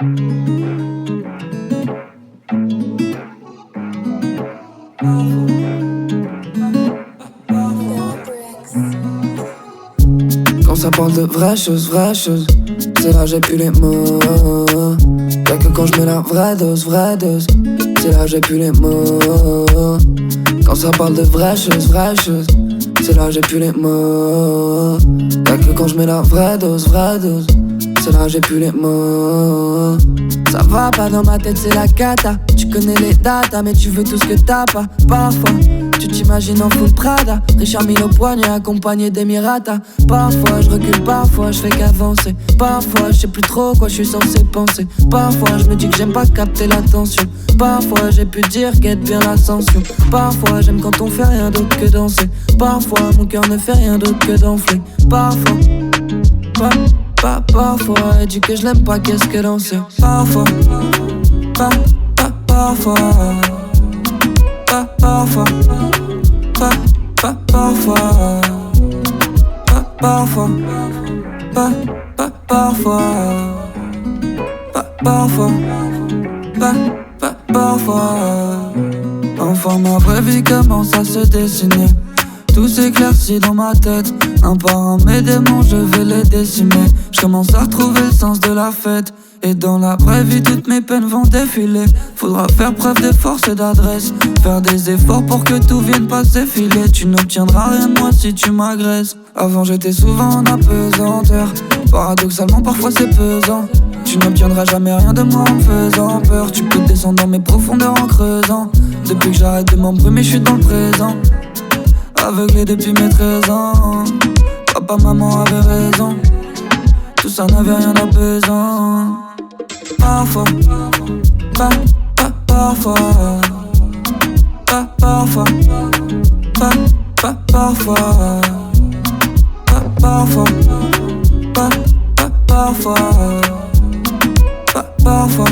Quand ça parle de vraies choses, c'est là j'ai plus les mots. Y'a que quand je mets la vraie dose, c'est là j'ai plus les mots. Quand ça parle de vraies choses, c'est là j'ai plus les mots. Y'a que quand je mets la vraie dose, c'est là j'ai plus les mots. Ça va pas dans ma tête, c'est la cata. Tu connais les datas, mais tu veux tout ce que t'as pas. Parfois, tu t'imagines en full Prada, Richard Mille au poignet, accompagné d'Emirata. Parfois, je recule, parfois, je fais qu'avancer. Parfois, je sais plus trop quoi je suis censé penser. Parfois, je me dis que j'aime pas capter l'attention. Parfois, j'ai pu dire guette bien l'ascension. Parfois, j'aime quand on fait rien d'autre que danser. Parfois, mon cœur ne fait rien d'autre que d'enfler. Parfois, parfois, elle dit que je l'aime pas, qu'est-ce que danser. Parfois, parfois, parfois, parfois, parfois, parfois. Enfin ma vraie vie commence à se dessiner. Tout s'éclaircit dans ma tête. Un par un mes démons je vais les décimer. Je commence à retrouver le sens de la fête. Et dans la vraie vie toutes mes peines vont défiler. Faudra faire preuve de force et d'adresse. Faire des efforts pour que tout vienne pas s'effiler. Tu n'obtiendras rien de moi si tu m'agresses. Avant j'étais souvent en apesanteur. Paradoxalement parfois c'est pesant. Tu n'obtiendras jamais rien de moi en me faisant peur. Tu peux descendre dans mes profondeurs en creusant. Depuis que j'arrête de m'embrumer je suis dans le présent. Aveuglé depuis mes 13 ans. Papa, maman avaient raison. Tout ça n'avait rien d'apaisant. Parfois, parfois, parfois, parfois, parfois, parfois, parfois,